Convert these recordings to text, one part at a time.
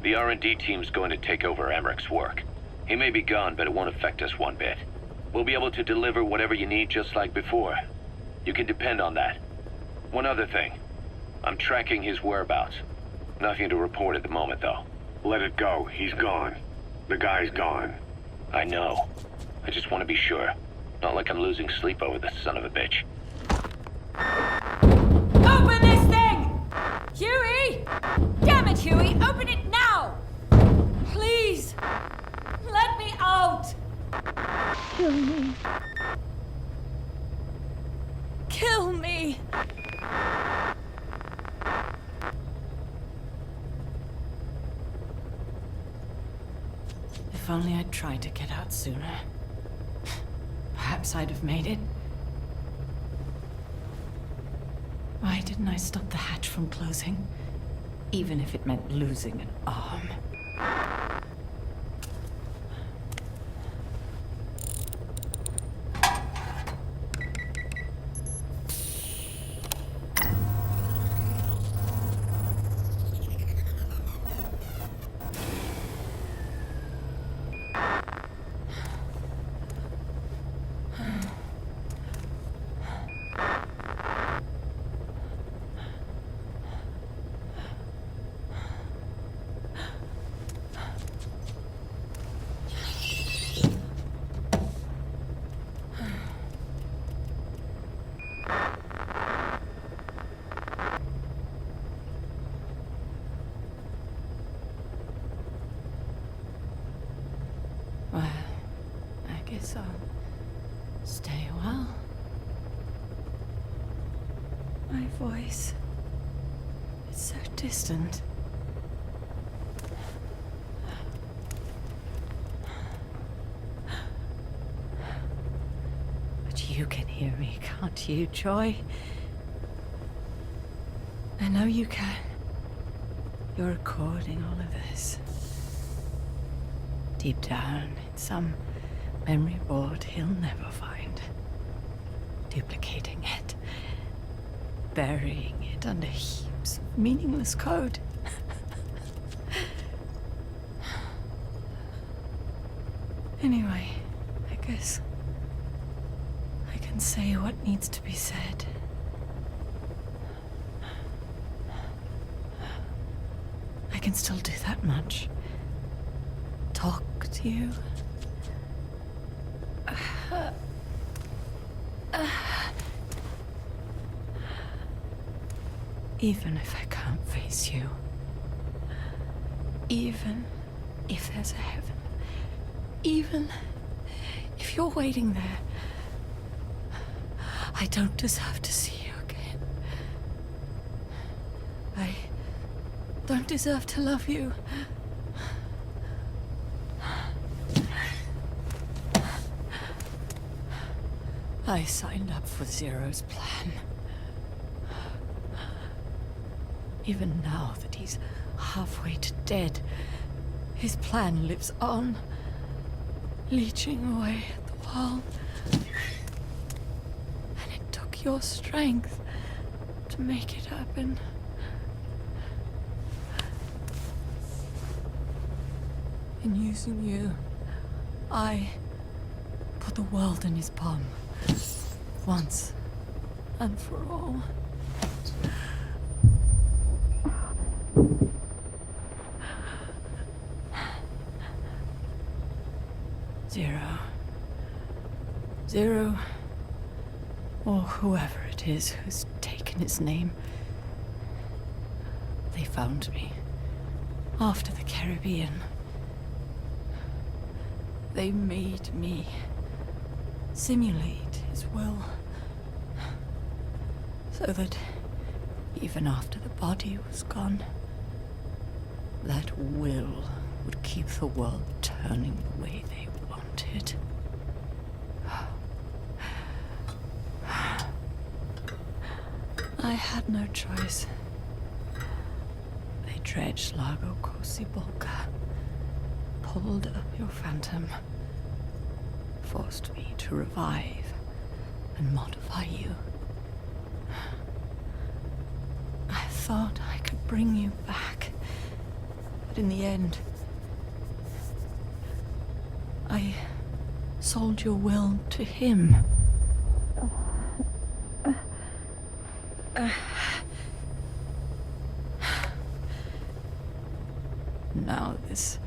The R&D team's going to take over Emmerich's work. He may be gone, but it won't affect us one bit. We'll be able to deliver whatever you need just like before. You can depend on that. One other thing. I'm tracking his whereabouts. Nothing to report at the moment, though. Let it go. He's gone. The guy's gone. I know. I just want to be sure. Not like I'm losing sleep over this son of a bitch. Open this thing! Huey! Damn it, Huey! Open it now! Please! Let me out! Kill me. Kill me! If only I'd tried to get out sooner. Perhaps I'd have made it. Why didn't I stop the hatch from closing? Even if it meant losing an arm. Well, I guess I'll stay a while. My voice, it's so distant. But you can hear me, can't you, Joy? I know you can. You're recording all of this. Deep down in some memory board he'll never find. Duplicating it. Burying it under heaps of meaningless code. Anyway, I guess I can say what needs to be said. I can still do that much. Talk to you. Even if I can't face you. Even if there's a heaven. Even if you're waiting there. I don't deserve to see you again. I don't deserve to love you. I signed up for Zero's plan. Even now that he's halfway to dead, his plan lives on, leeching away at the world. And it took your strength to make it happen. In using you, I put the world in his palm. Once and for all. Zero, or whoever it is who's taken his name. They found me after the Caribbean. They made me simulate his will, so that even after the body was gone, that will would keep the world turning the way they wanted. I had no choice. They dredged Lago Cosibulca, pulled up your phantom, forced me to revive and modify you. I thought I could bring you back, But in the end, I sold your will to him. Now this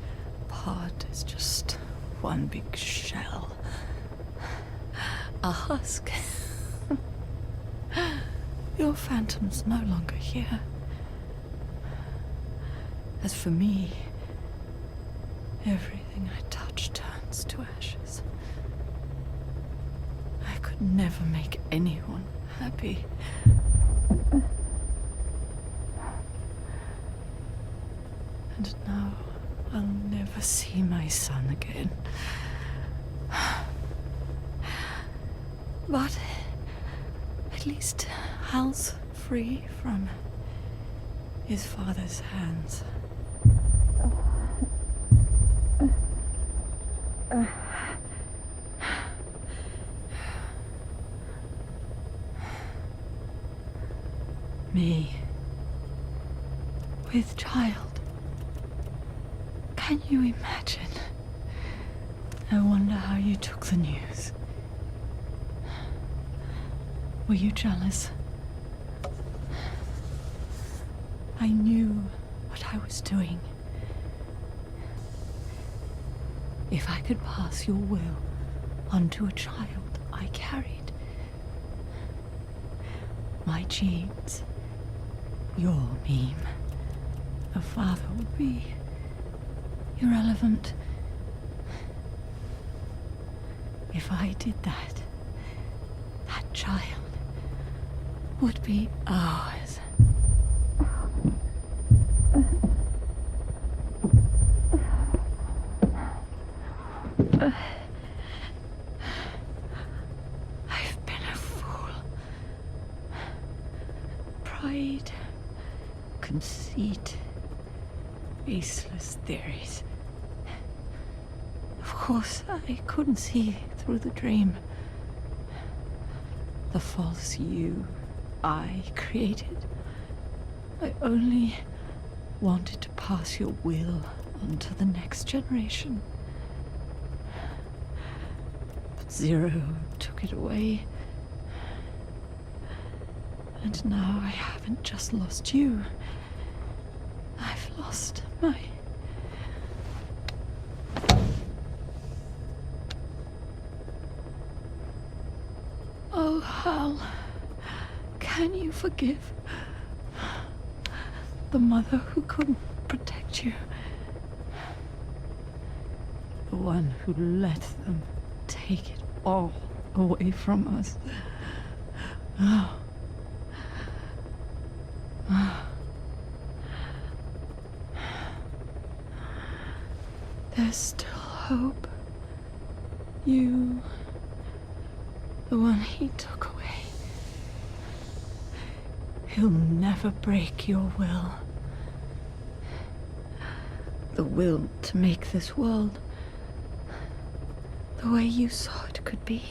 part is just one big shell. A husk. Your phantom's no longer here. As for me, everything I touch turns to ashes. I could never make anyone happy. And now I'll never see my son again. But at least Hal's free from his father's hands. Me, with child. Can you imagine? I wonder how you took the news. Were you jealous? I knew what I was doing. If I could pass your will onto a child I carried, my genes, your meme, a father would be irrelevant. If I did that, that child would be ours. I've been a fool. Pride, conceit, baseless theories. Of course, I couldn't see through the dream. The false you I created. I only wanted to pass your will on to the next generation. But Zero took it away. And now I haven't just lost you. I've lost my... Oh, Hal, can you forgive the mother who couldn't protect you? The one who let them take it all away from us. Oh. There's still hope. You, the one he took away. He'll never break your will. The will to make this world the way you saw it could be.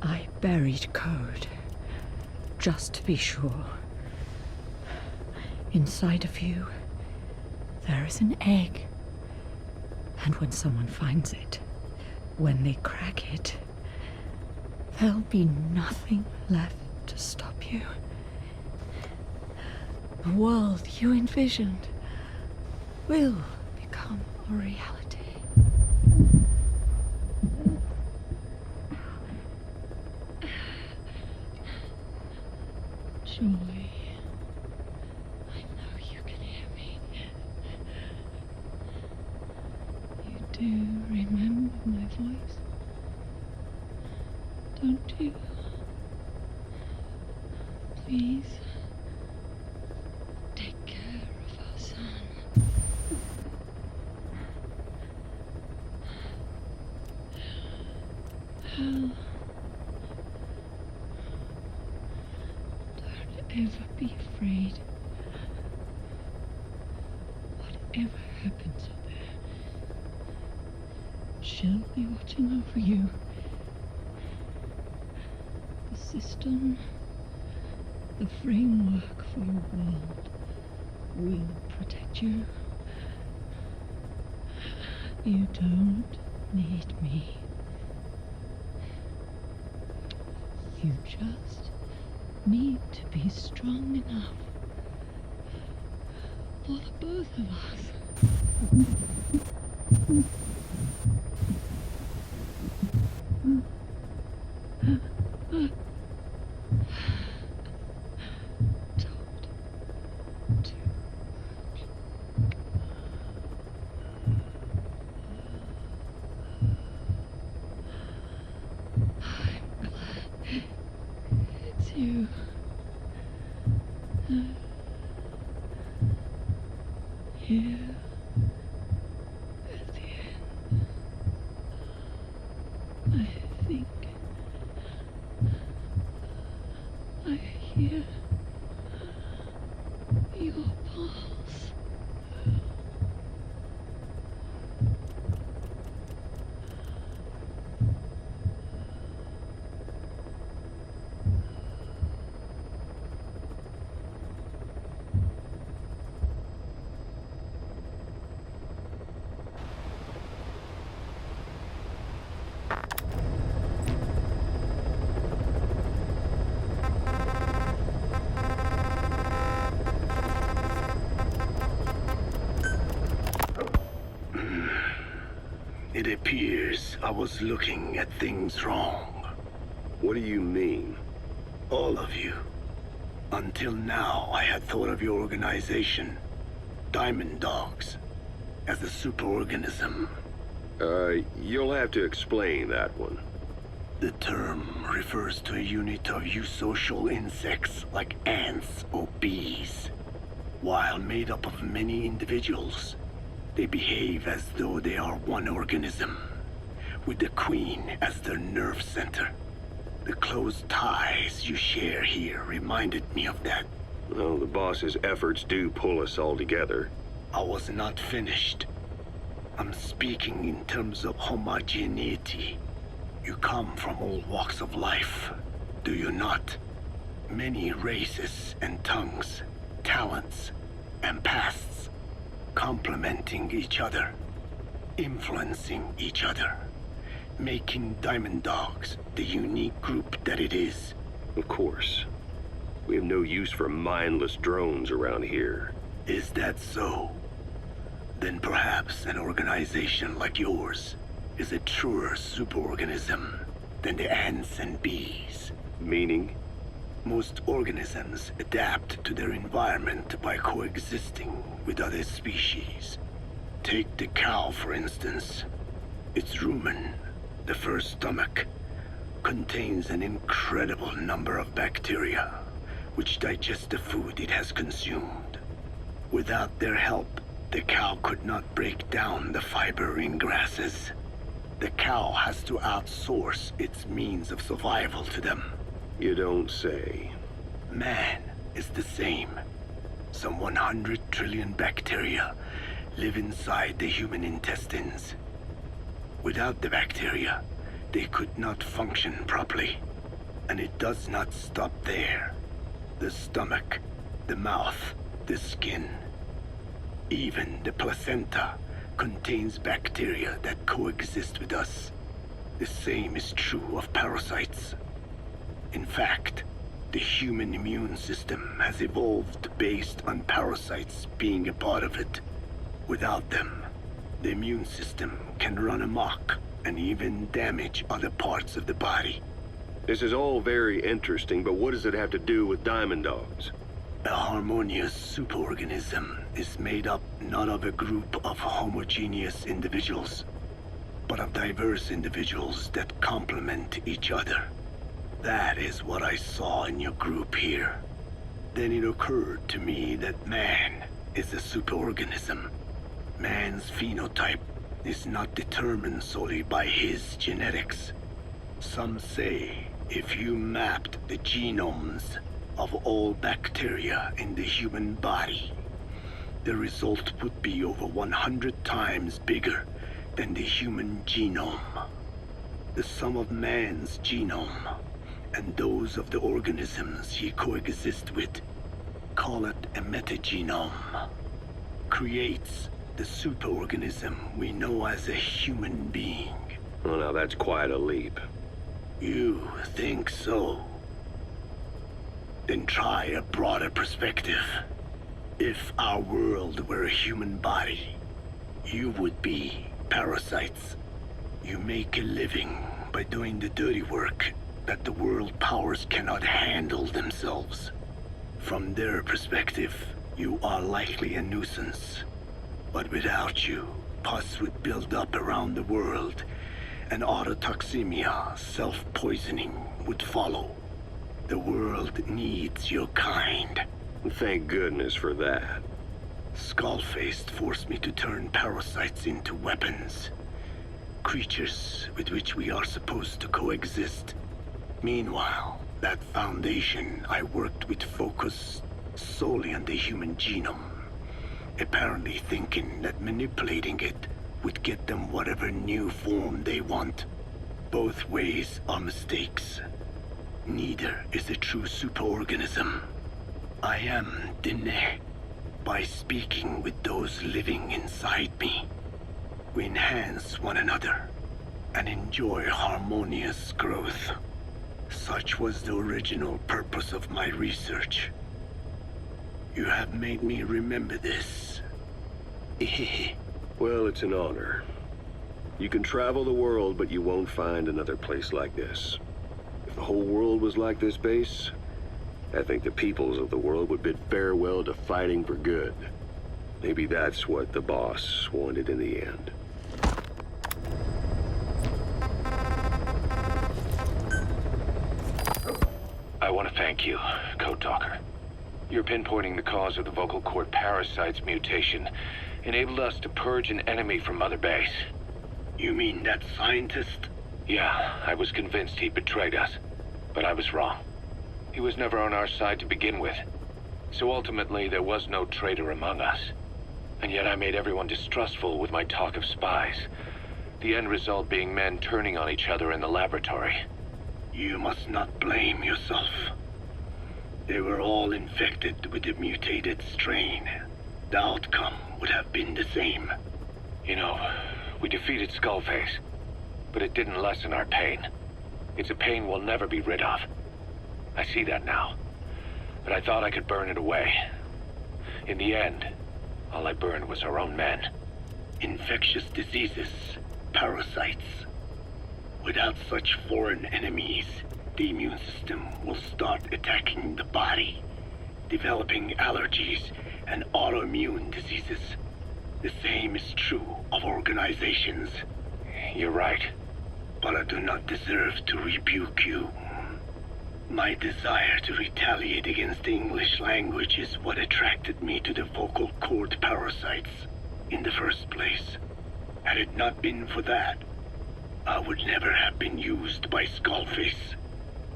I buried code, just to be sure. Inside of you, there is an egg. And when someone finds it, when they crack it, there'll be nothing left to stop you. The world you envisioned will become a reality. Joy. I know you can hear me. You do remember my voice, don't you? Please, take care of our son. Hal, don't ever be afraid. Whatever happens up there, she'll be watching over you. The system The framework for your world will protect you. You don't need me. You just need to be strong enough for the both of us. Told too much. I'm glad it's you. Here at the end, I think I hear your pulse. It appears I was looking at things wrong. What do you mean? All of you. Until now, I had thought of your organization, Diamond Dogs, as a superorganism. You'll have to explain that one. The term refers to a unit of eusocial insects like ants or bees. While made up of many individuals, they behave as though they are one organism, with the Queen as their nerve center. The close ties you share here reminded me of that. Well, the boss's efforts do pull us all together. I was not finished. I'm speaking in terms of homogeneity. You come from all walks of life, do you not? Many races and tongues, talents and pasts, complementing each other, influencing each other, making Diamond Dogs the unique group that it is. Of course. We have no use for mindless drones around here. Is that so? Then perhaps an organization like yours is a truer superorganism than the ants and bees. Meaning? Most organisms adapt to their environment by coexisting with other species. Take the cow, for instance. Its rumen, the first stomach, contains an incredible number of bacteria, which digest the food it has consumed. Without their help, the cow could not break down the fiber in grasses. The cow has to outsource its means of survival to them. You don't say. Man is the same. Some 100 trillion bacteria live inside the human intestines. Without the bacteria, they could not function properly. And it does not stop there. The stomach, the mouth, the skin, even the placenta contains bacteria that coexist with us. The same is true of parasites. In fact, the human immune system has evolved based on parasites being a part of it. Without them, the immune system can run amok and even damage other parts of the body. This is all very interesting, but what does it have to do with Diamond Dogs? A harmonious superorganism is made up not of a group of homogeneous individuals, but of diverse individuals that complement each other. That is what I saw in your group here. Then it occurred to me that man is a superorganism. Man's phenotype is not determined solely by his genetics. Some say if you mapped the genomes of all bacteria in the human body, the result would be over 100 times bigger than the human genome. The sum of man's genome and those of the organisms he coexists with. Call it a metagenome. Creates the superorganism we know as a human being. Well, now that's quite a leap. You think so? Then try a broader perspective. If our world were a human body, you would be parasites. You make a living by doing the dirty work that the world powers cannot handle themselves. From their perspective, you are likely a nuisance. But without you, pus would build up around the world, and autotoxemia, self-poisoning, would follow. The world needs your kind. Thank goodness for that. Skullfaced forced me to turn parasites into weapons. Creatures with which we are supposed to coexist. Meanwhile, that foundation I worked with focused solely on the human genome. Apparently thinking that manipulating it would get them whatever new form they want. Both ways are mistakes. Neither is a true superorganism. I am Diné. By speaking with those living inside me, we enhance one another and enjoy harmonious growth. Such was the original purpose of my research. You have made me remember this. Well, it's an honor. You can travel the world, but you won't find another place like this. If the whole world was like this base, I think the peoples of the world would bid farewell to fighting for good. Maybe that's what the boss wanted in the end. I want to thank you, Code Talker. Your pinpointing the cause of the vocal cord parasite's mutation enabled us to purge an enemy from Mother Base. You mean that scientist? Yeah, I was convinced he betrayed us, but I was wrong. He was never on our side to begin with, so ultimately there was no traitor among us. And yet I made everyone distrustful with my talk of spies, the end result being men turning on each other in the laboratory. You must not blame yourself. They were all infected with the mutated strain. The outcome would have been the same. You know, we defeated Skullface, but it didn't lessen our pain. It's a pain we'll never be rid of. I see that now, but I thought I could burn it away. In the end, all I burned was our own men. Infectious diseases, parasites. Without such foreign enemies, the immune system will start attacking the body, developing allergies and autoimmune diseases. The same is true of organizations. You're right. But I do not deserve to rebuke you. My desire to retaliate against the English language is what attracted me to the vocal cord parasites in the first place. Had it not been for that, I would never have been used by Skullface.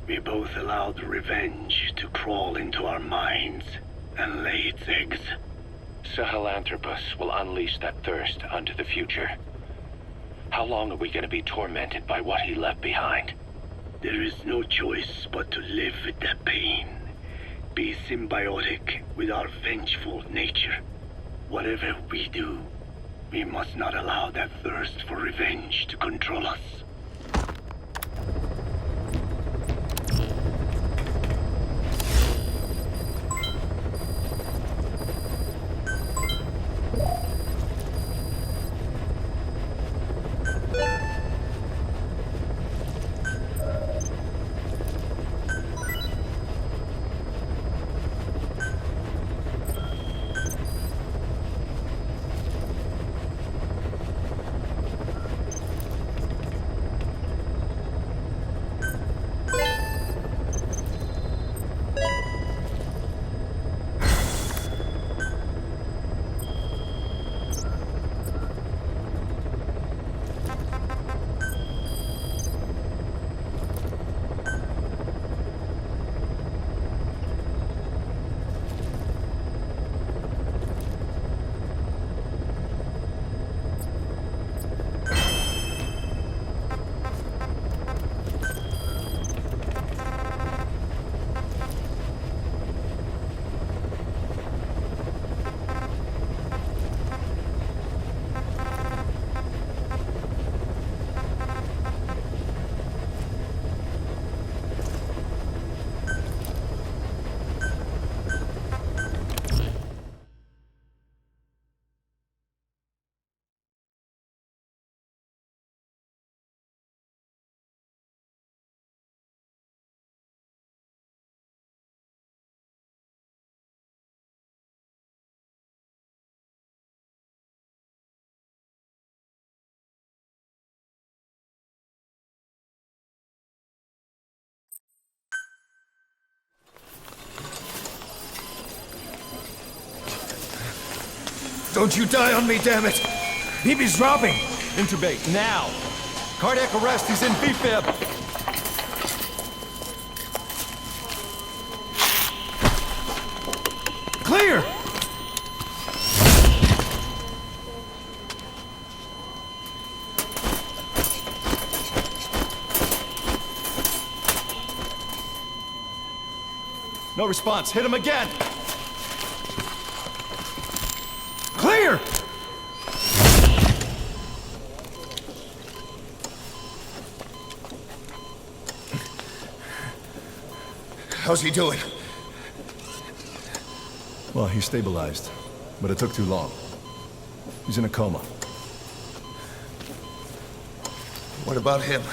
We both allowed revenge to crawl into our minds and lay its eggs. Sahelanthropus will unleash that thirst unto the future. How long are we going to be tormented by what he left behind? There is no choice but to live with that pain. Be symbiotic with our vengeful nature. Whatever we do, we must not allow that thirst for revenge to control us. Don't you die on me, damn it! BB's dropping! Intubate, now! Cardiac arrest, he's in VFib! Clear! No response, hit him again! Clear! How's he doing? Well, he stabilized, but it took too long. He's in a coma. What about him?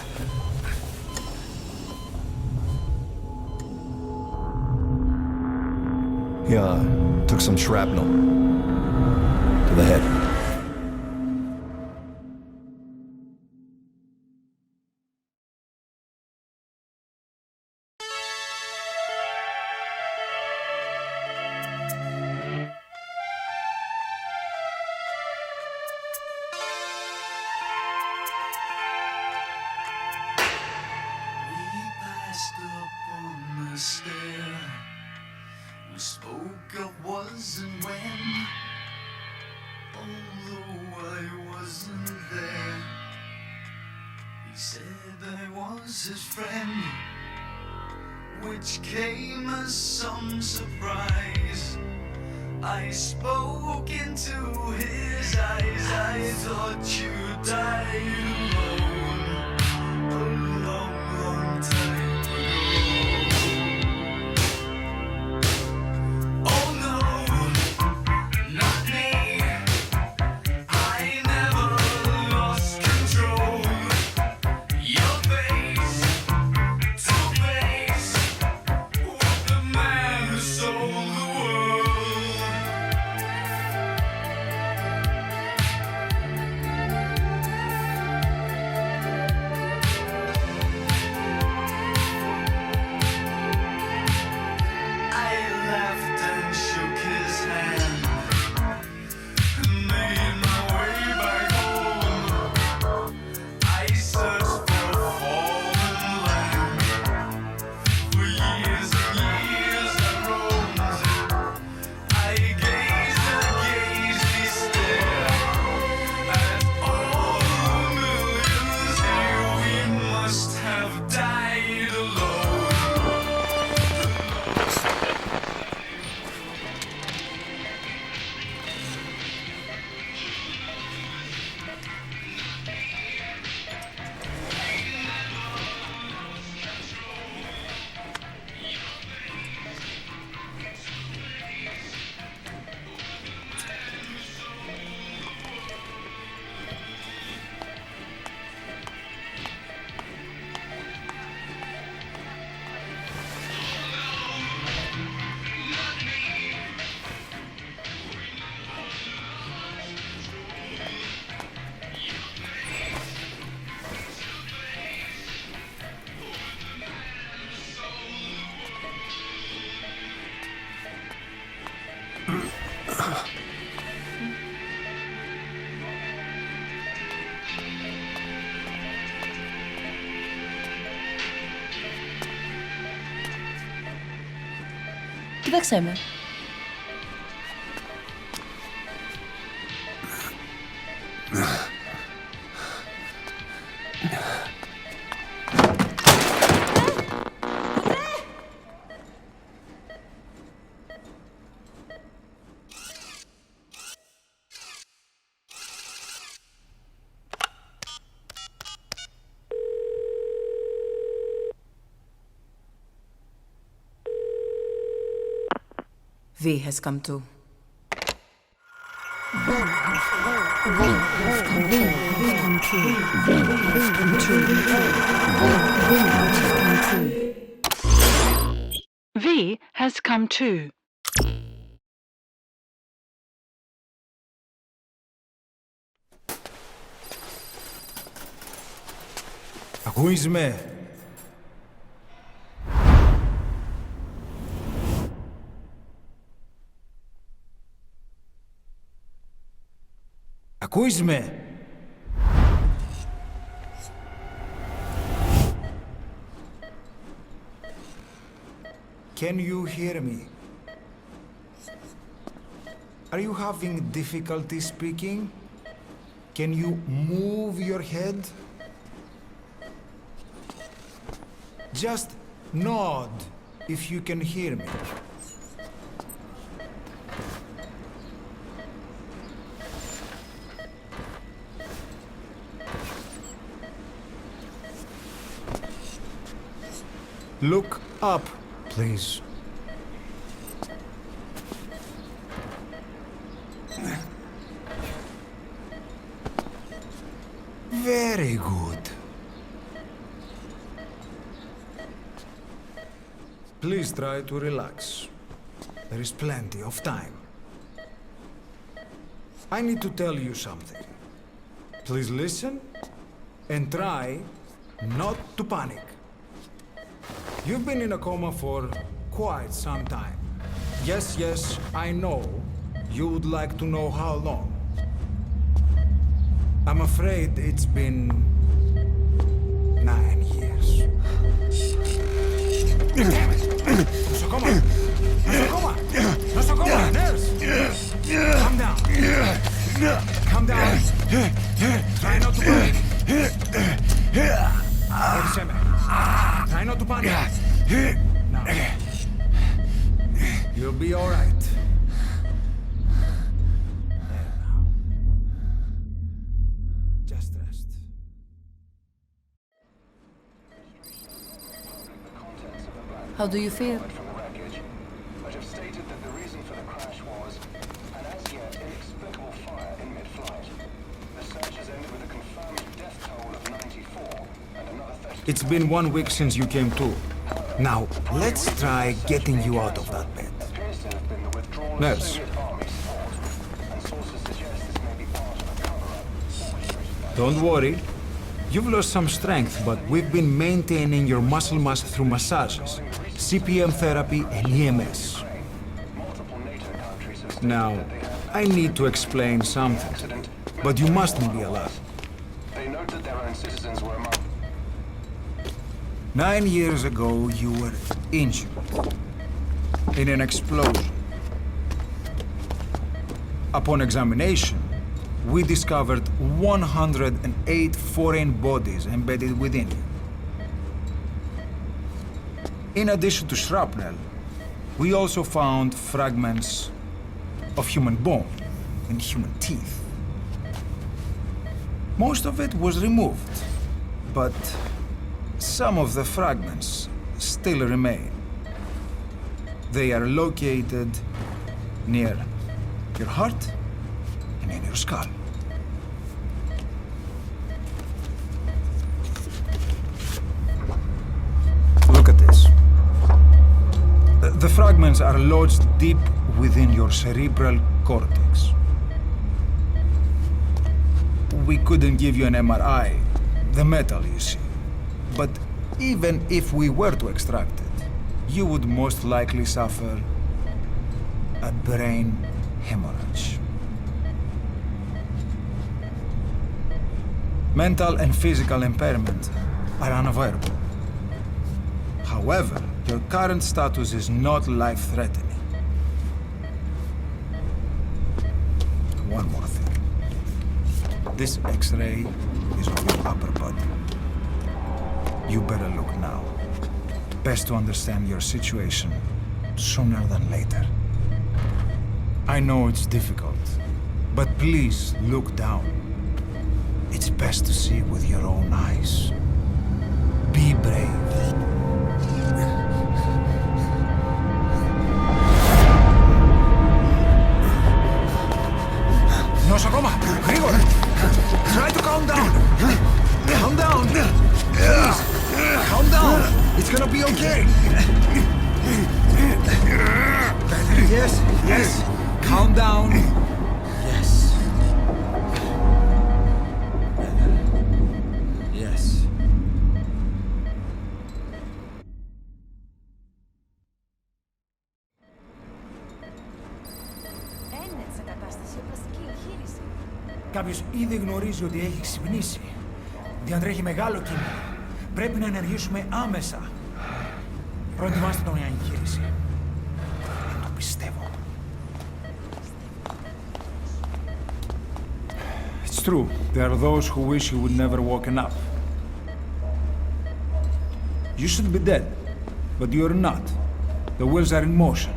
He, took some shrapnel. To the head. We spoke of was and when, although I wasn't there. He said I was his friend, which came as some surprise. I spoke into his eyes, I thought you died alone a long, long time ago. Oh no, not me, I never lost control. Your face to face with the man who sold the world. I laughed and shook his hand and made my way back home. I searched for fallen land. For years and years I roamed. I gazed a gazy stare at all the millions here. We must have died alone. Tak chcemy. V has come to. V has come too. Πού είσαι? Ακούς με? Can you hear me? Are you having difficulty speaking? Can you move your head? Just nod if you can hear me. Look up, please. Very good. Please try to relax. There is plenty of time. I need to tell you something. Please listen and try not to panic. You've been in a coma for quite some time. Yes, I know. You would like to know how long. I'm afraid it's been 9 years. Damn it! Nosocoma! Nosocoma! Nosocoma! Nurse! Calm down. Calm down. Try not to panic. Orseme. Try not to panic. Now. You'll be all right. Just rest. How do you feel? From the wreckage, but have stated that the reason for the crash was an as yet inexplicable fire in mid-flight. The search has ended with a confirmed death toll of 94 and another 30. It's been 1 week since you came to. Now, let's try getting you out of that bed. Appears to have been the withdrawal Nurse. of Soviet army support, and sources suggest this may be part of a cover-up orchestrated by Don't worry. You've lost some strength, but we've been maintaining your muscle mass through massages, CPM therapy, and EMS. multiple NATO countries have stated Now, that they have I need to explain something, accident. but you mustn't be alarmed. They note that their own citizens were among 9 years ago, you were injured in an explosion. Upon examination, we discovered 108 foreign bodies embedded within you. In addition to shrapnel, we also found fragments of human bone and human teeth. Most of it was removed, but some of the fragments still remain. They are located near your heart and in your skull. Look at this. The fragments are lodged deep within your cerebral cortex. We couldn't give you an MRI, the metal, you see. But even if we were to extract it, you would most likely suffer a brain hemorrhage. Mental and physical impairment are unavoidable. However, your current status is not life-threatening. One more thing. This X-ray is of your upper body. You better look now. Best to understand your situation sooner than later. I know it's difficult, but please look down. It's best to see with your own eyes. Be brave. Nosocoma! Grigor! Try to calm down! Calm down! Please! Calm down! It's gonna be okay! Yes! Calm down! Yes. Yes. φαίνεται σε κατάσταση πλαστική εγχείρηση. Κάποιος ήδη γνωρίζει ότι έχει ξυπνήσει. Διατρέχει μεγάλο κίνδυνο. Πρέπει να ενεργήσουμε άμεσα. Προετοιμάστε τον για εγχείρηση. Δεν το πιστεύω. It's true. There are those who wish you would never woken up. You should be dead, but you're not. The wheels are in motion.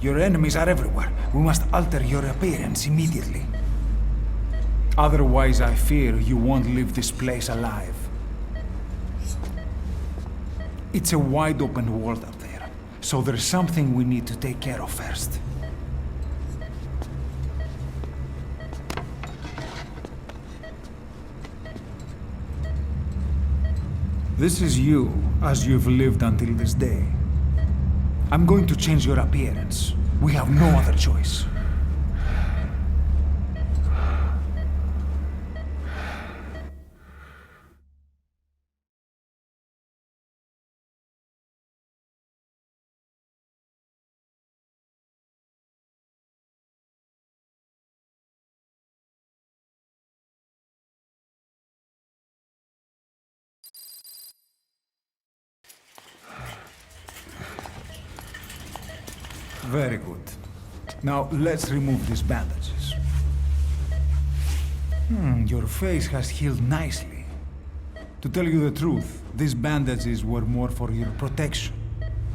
Your enemies are everywhere. We must alter your appearance immediately. Otherwise, I fear you won't leave this place alive. It's a wide open world out there, so there's something we need to take care of first. This is you, as you've lived until this day. I'm going to change your appearance. We have no other choice. Very good. Now let's remove these bandages. Your face has healed nicely. To tell you the truth, these bandages were more for your protection,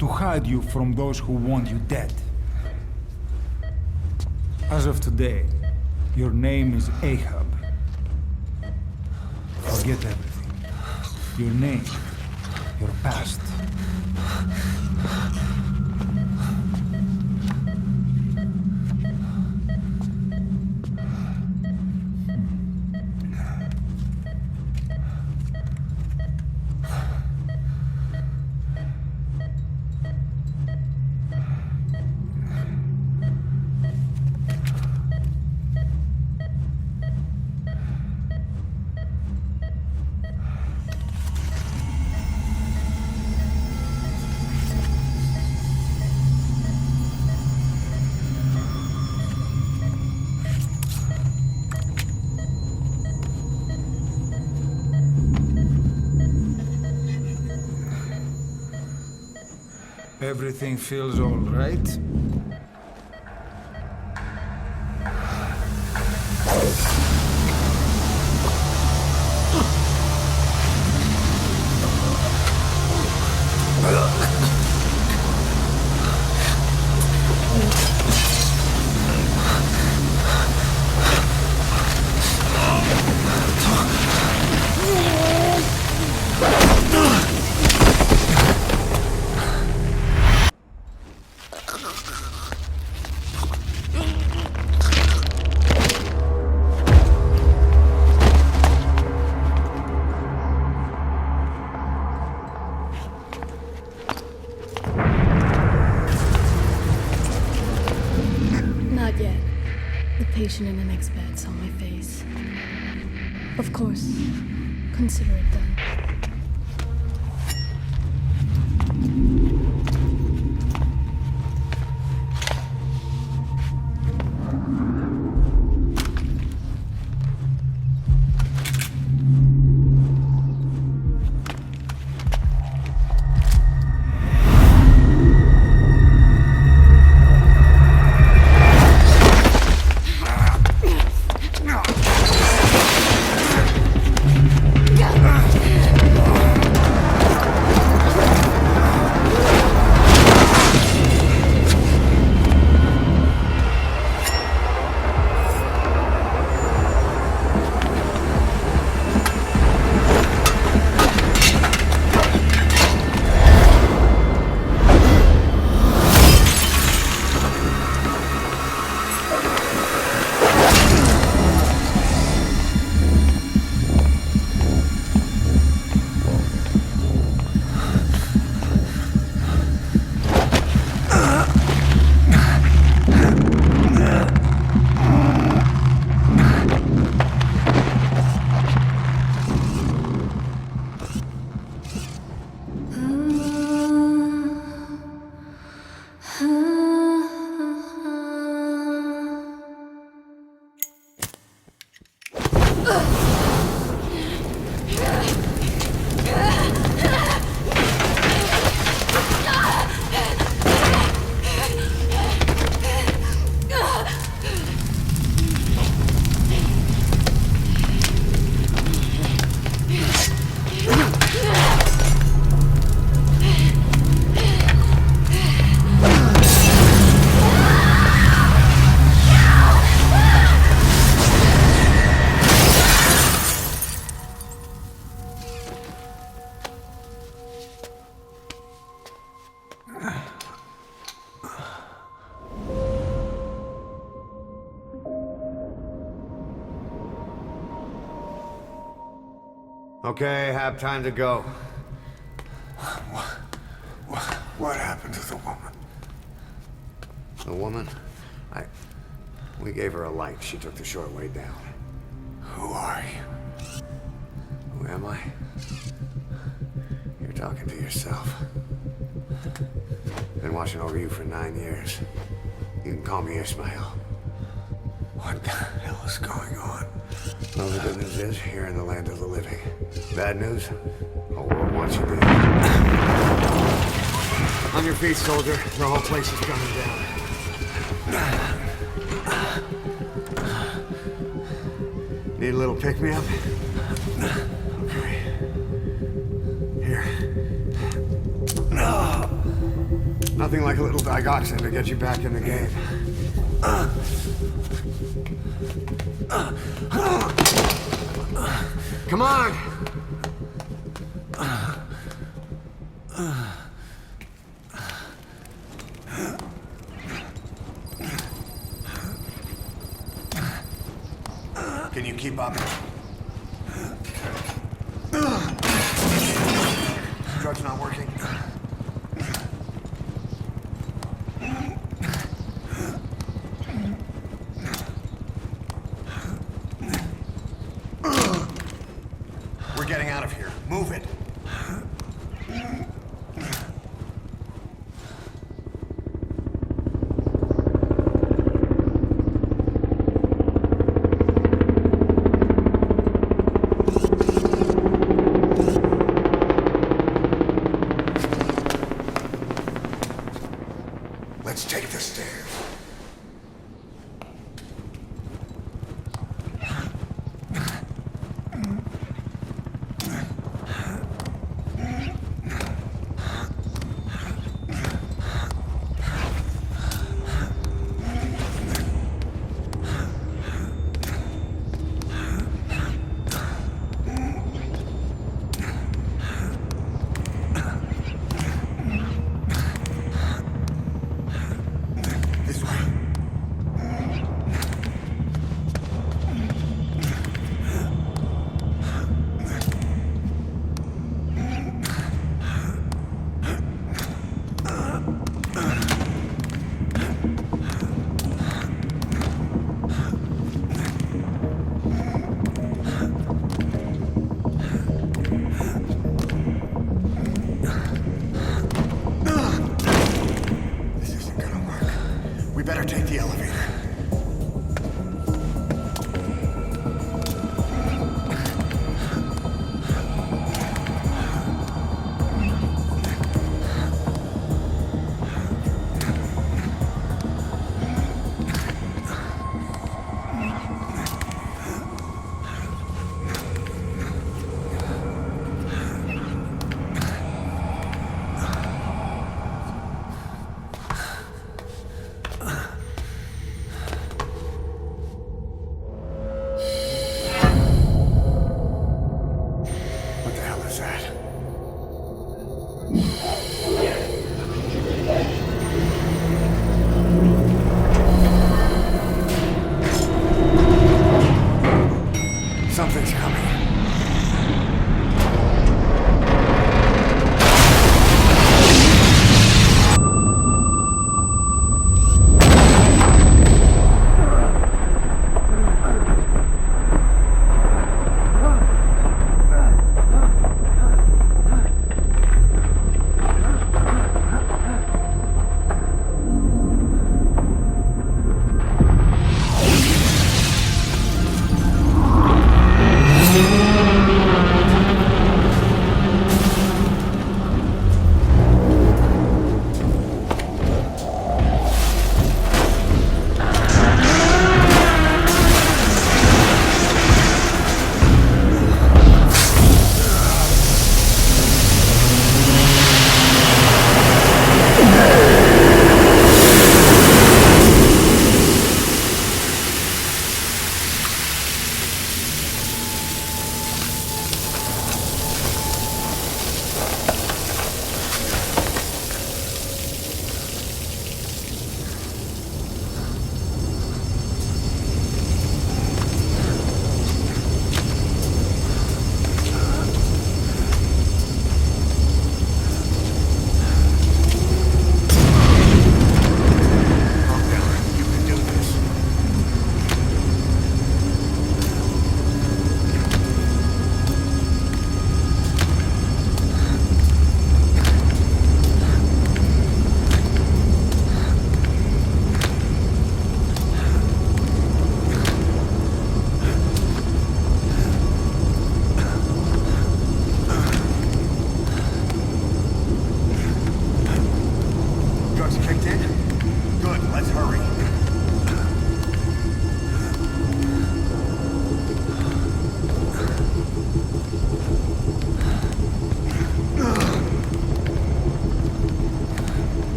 to hide you from those who want you dead. As of today, your name is Ahab. Forget everything. Your name, your past. Everything feels all right? Not yet. The patient in the next bed saw my face. Of course, consider it done. Okay, have time to go. What happened to the woman? The woman? We gave her a light. She took the short way down. Who are you? Who am I? You're talking to yourself. Been watching over you for 9 years. You can call me Ishmael. What the hell is going on? Well, the good news is, you're in the land of the living. Bad news? The whole world wants you dead. On your feet, soldier. The whole place is coming down. Need a little pick-me-up? Okay. Here. Nothing like a little digoxin to get you back in the game. Come on! Can you keep up? Drug's not working. We're getting out of here. Move it. Let's take the stairs. This way. This isn't gonna work. We better take the elevator.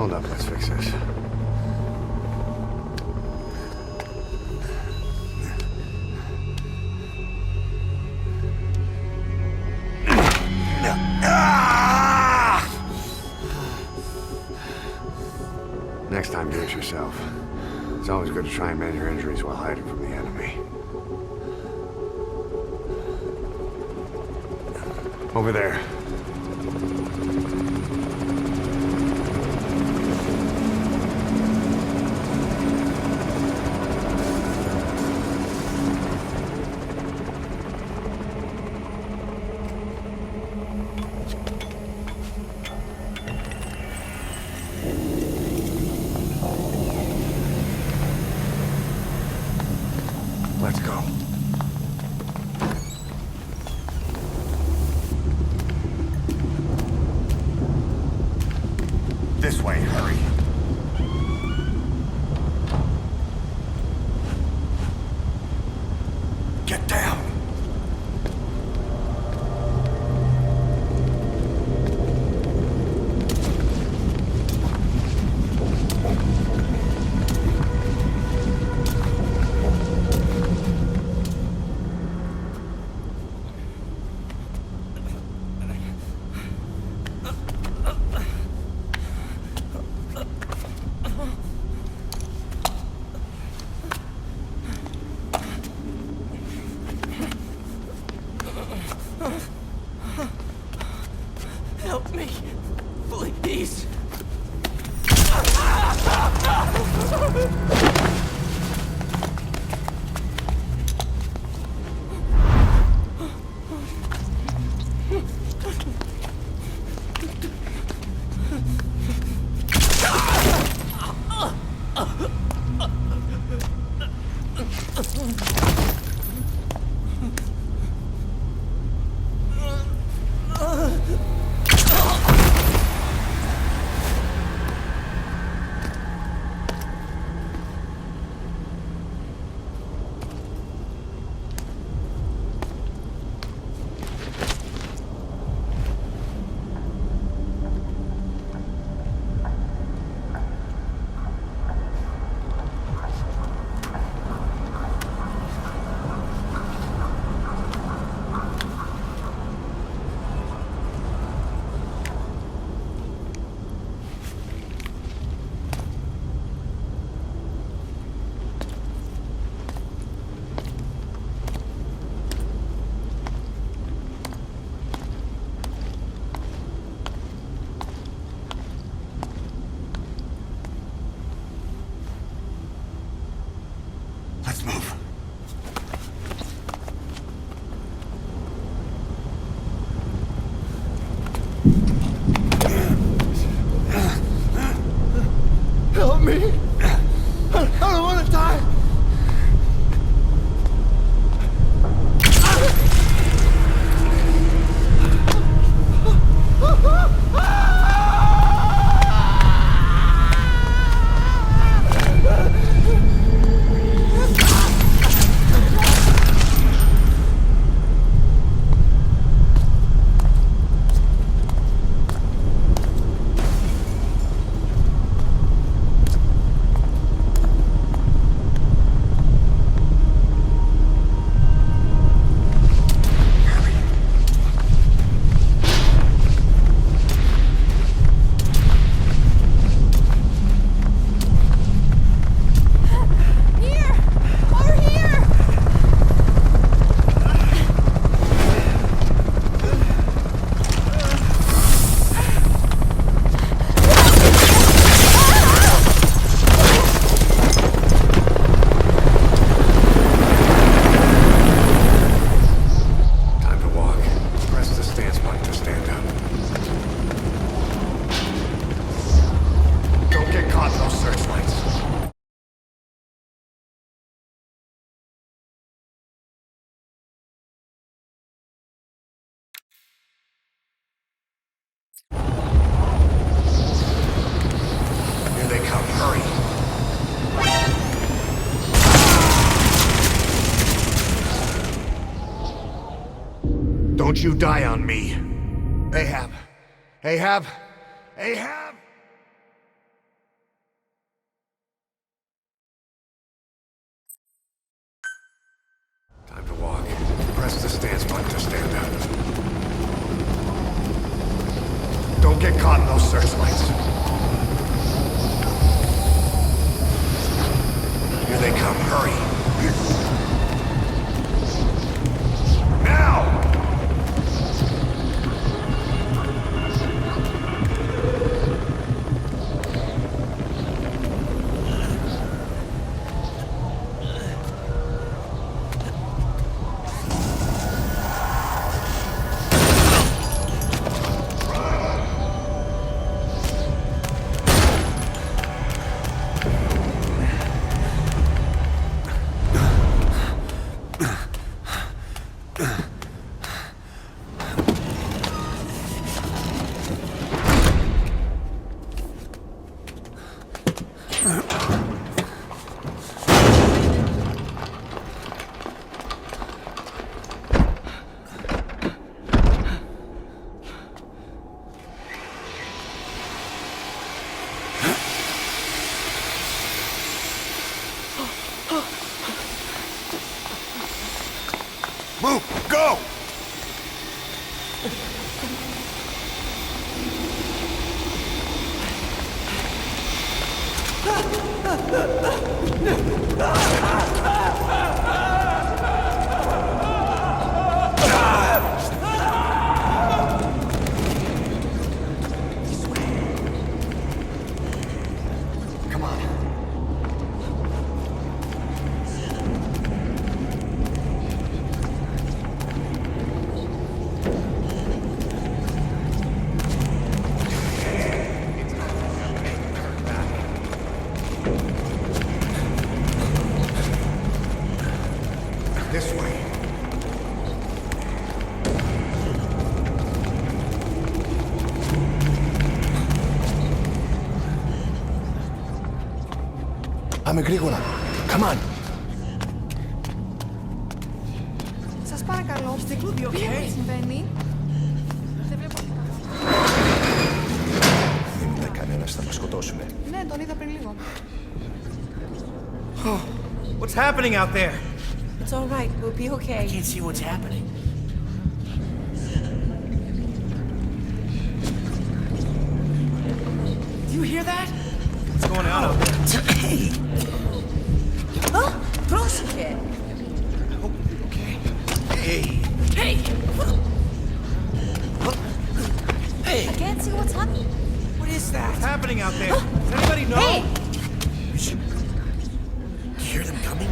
Hold up, let's fix this. Next time, do it yourself. It's always good to try and mend your injuries while hiding from the enemy. Over there. Let's go. This way, hurry. Get down! Help me, please. Let's move. Help me! I don't want to die! Don't you die on me. Ahab. Ahab. Ahab! Press the stance button to stand up. Don't get caught in those searchlights. Here they come. Hurry. Now! Move! Go! Come on. This way. Πάμε γρήγορα. Come on. Σας παρακαλώ, τι συμβαίνει? Δεν βλέπω τίποτα. Δεν είναι κανένας, θα μας σκοτώσουνε. Ναι, τον είδα πριν λίγο. What's happening out there? It's all right. We'll be okay. I can't see what's happening. Do you hear that? What's going on out there? Hey! Oh, πρόσεχε. Okay. Hey. Hey! Hey. I can't see what's happening. What is that? What's happening out there? Does anybody know? Hey! You should... You hear them coming?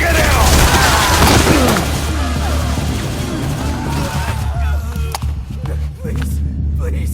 Get out! Please. Please.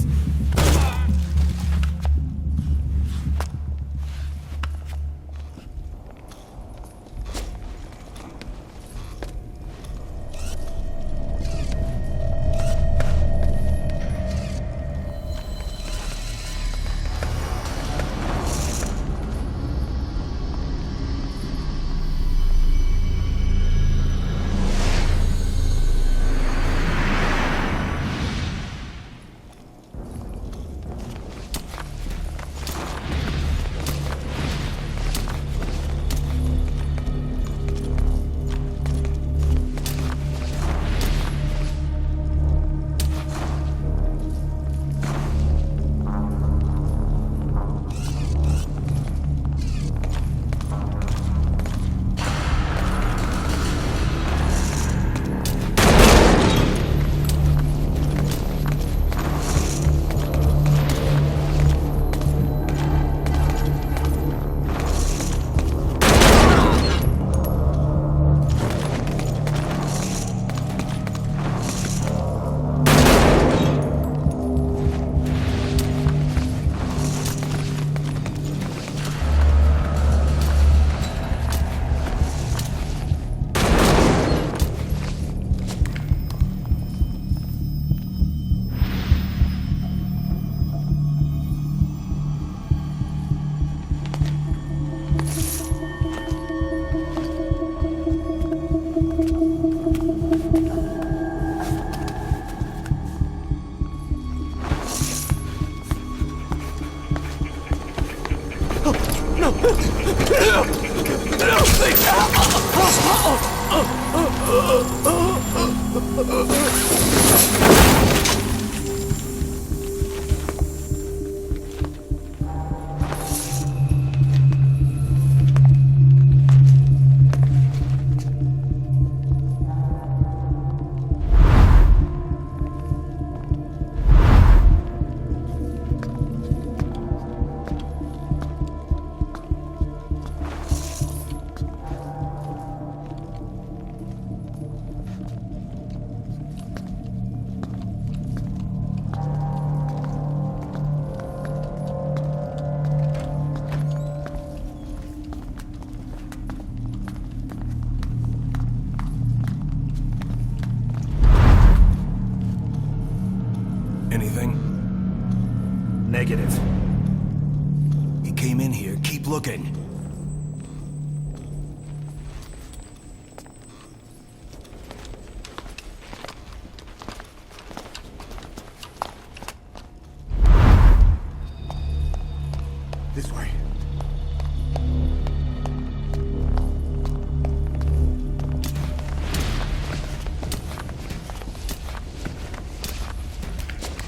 Anything? Negative. He came in here. Keep looking. This way.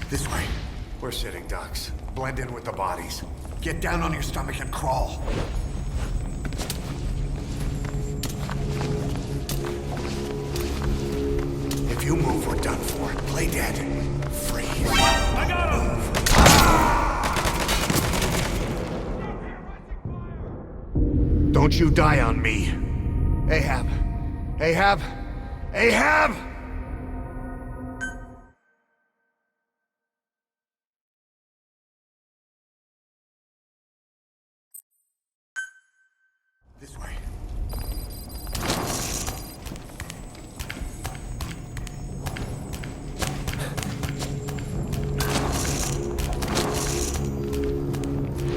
This way. We're sitting ducks. Blend in with the bodies. Get down on your stomach and crawl. If you move, we're done for. Play dead. Freeze. I got him! Don't you die on me. Ahab. Ahab. Ahab! This way.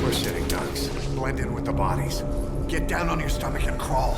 We're sitting ducks. Blend in with the bodies. Get down on your stomach and crawl.